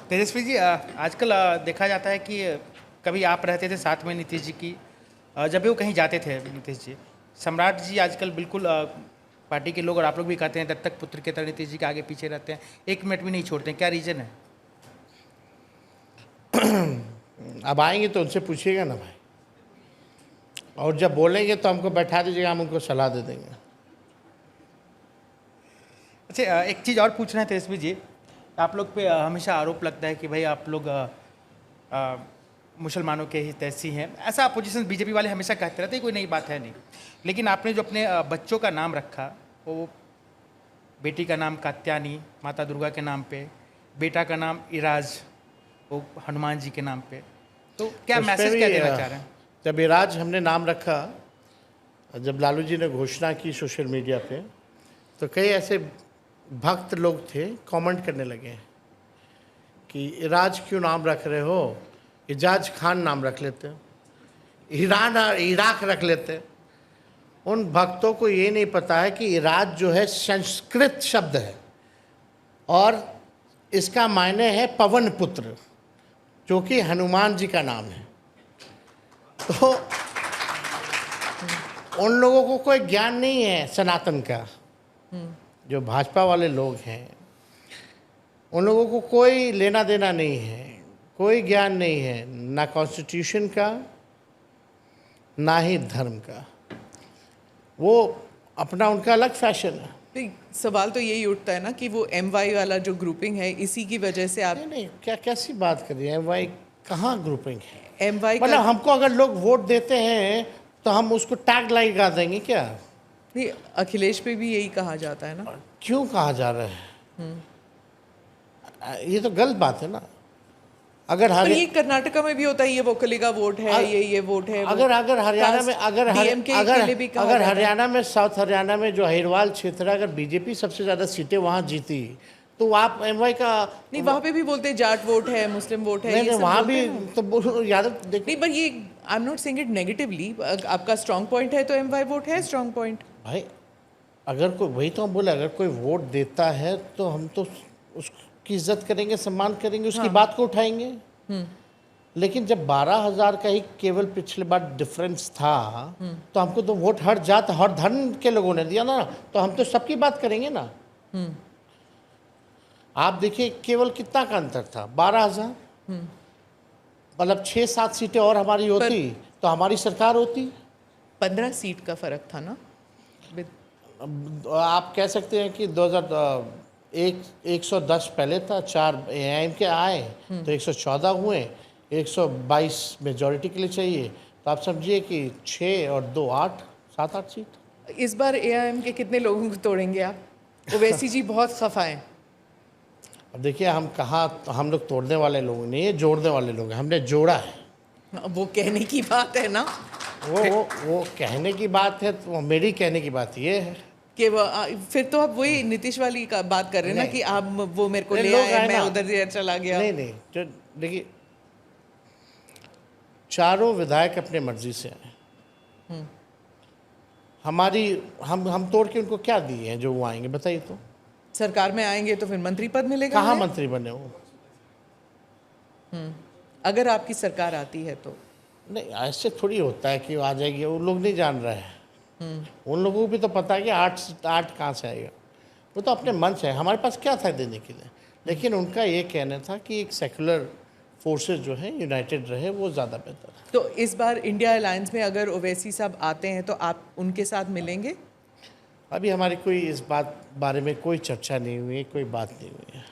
तेजस्वी जी, आजकल देखा जाता है कि कभी आप रहते थे साथ में नीतीश जी की, जब भी वो कहीं जाते थे नीतीश जी, सम्राट जी आजकल बिल्कुल पार्टी के लोग और आप लोग भी कहते हैं दत्तक पुत्र की तरह नीतीश जी के आगे पीछे रहते हैं, 1 मिनट भी नहीं छोड़ते हैं, क्या रीज़न है? अब आएंगे तो उनसे पूछिएगा ना भाई, और जब बोलेंगे तो हमको बैठा दीजिएगा, हम उनको सलाह दे देंगे। अच्छा, एक चीज़ और पूछना है तेजस्वी जी, आप लोग पे हमेशा आरोप लगता है कि भाई आप लोग मुसलमानों के हितैषी हैं, ऐसा अपोजिशन बीजेपी वाले हमेशा कहते रहते हैं, कोई नई बात है नहीं। लेकिन आपने जो अपने बच्चों का नाम रखा, वो बेटी का नाम कात्यानी माता दुर्गा के नाम पे, बेटा का नाम इराज वो हनुमान जी के नाम पे, तो क्या उस पे मैसेज भी, क्या देना चाह रहे हैं? जब इराज हमने नाम रखा, जब लालू जी ने घोषणा की सोशल मीडिया पे, तो कई ऐसे भक्त लोग थे कमेंट करने लगे कि इराज क्यों नाम रख रहे हो, इजाज खान नाम रख लेते, ईरान और इराक रख लेते। उन भक्तों को ये नहीं पता है कि इराज जो है संस्कृत शब्द है और इसका मायने है पवन पुत्र, जो कि हनुमान जी का नाम है। तो उन लोगों को कोई ज्ञान नहीं है सनातन का। जो भाजपा वाले लोग हैं उन लोगों को कोई लेना देना नहीं है, कोई ज्ञान नहीं है, ना कॉन्स्टिट्यूशन का ना ही धर्म का। वो अपना उनका अलग फैशन है। तो सवाल तो यही उठता है ना कि वो MY वाला जो ग्रुपिंग है, इसी की वजह से आप नहीं, क्या कैसी बात कर रही है? MY कहाँ ग्रुपिंग है? MY मतलब हमको अगर लोग वोट देते हैं तो हम उसको टैग लगा देंगे क्या? नहीं, अखिलेश पे भी यही कहा जाता है ना। क्यों कहा जा रहा है? ये तो गलत बात है ना। अगर पर ये कर्नाटका में भी होता है, ये वोकली का वोट है, ये वोट है। अगर हरियाणा में अगर हरियाणा में साउथ हरियाणा में जो अहिरवाल क्षेत्र है, अगर बीजेपी सबसे ज़्यादा सीटें वहाँ जीती तो आप MY का नहीं, वहाँ पे भी बोलते हैं जाट वोट है, मुस्लिम वोट है, नहीं, वहाँ भी तो यादव देखिए। नहीं, पर ये I am not saying it negatively. आपका स्ट्रांग पॉइंट है तो MY वोट है स्ट्रांग पॉइंट। भाई अगर कोई, वही तो हम बोले, अगर कोई वोट देता है तो हम तो उसकी इज्जत करेंगे, सम्मान करेंगे, उसकी बात को उठाएंगे। लेकिन जब 12,000 का ही केवल पिछले बार डिफरेंस था तो हमको तो वोट हर जात हर धर्म के लोगों ने दिया ना, तो हम तो सबकी बात करेंगे ना। आप देखिए केवल कितना का अंतर था, 12,000। मतलब 6-7 सीटें और हमारी होती तो हमारी सरकार होती। 15 सीट का फर्क था ना। आप कह सकते हैं कि 110 पहले था, 4 AIM के आए तो 114 हुए, 122 मेजॉरिटी के लिए चाहिए, तो आप समझिए कि 6 और 2 8, 7-8 सीट। इस बार AIM के कितने लोगों को तोड़ेंगे आप? ओवैसी जी बहुत खफा हैं। अब देखिए हम कहाँ, हम लोग तोड़ने वाले लोग नहीं है, जोड़ने वाले लोग हैं, हमने जोड़ा है। वो कहने की बात है ना। वो कहने की बात है, तो मेरी कहने की बात ये है कि फिर तो आप वही नीतीश वाली का बात कर रहे हैं ना कि आप वो मेरे को ले आए, मैं उधर चला गया। नहीं, तो देखिए चारों विधायक अपने मर्जी से आए। हमारी हम तोड़ के उनको क्या दिए हैं जो वो आएंगे, बताइए तो। सरकार में आएंगे तो फिर मंत्री पद मिलेगा। कहाँ मंत्री बने वो? अगर आपकी सरकार आती है तो। नहीं, ऐसे थोड़ी होता है कि आ जाएगी, वो लोग नहीं जान रहे हैं। उन लोगों को भी तो पता है कि 8 कहाँ से आएगा। वो तो अपने मन से है, हमारे पास क्या था देने के लिए। लेकिन उनका ये कहना था कि एक सेकुलर फोर्सेस जो है यूनाइटेड रहे, वो ज़्यादा बेहतर है। तो इस बार इंडिया अलायंस में अगर ओवैसी साहब आते हैं तो आप उनके साथ मिलेंगे? अभी हमारी कोई इस बारे में कोई चर्चा नहीं हुई है, कोई बात नहीं हुई है।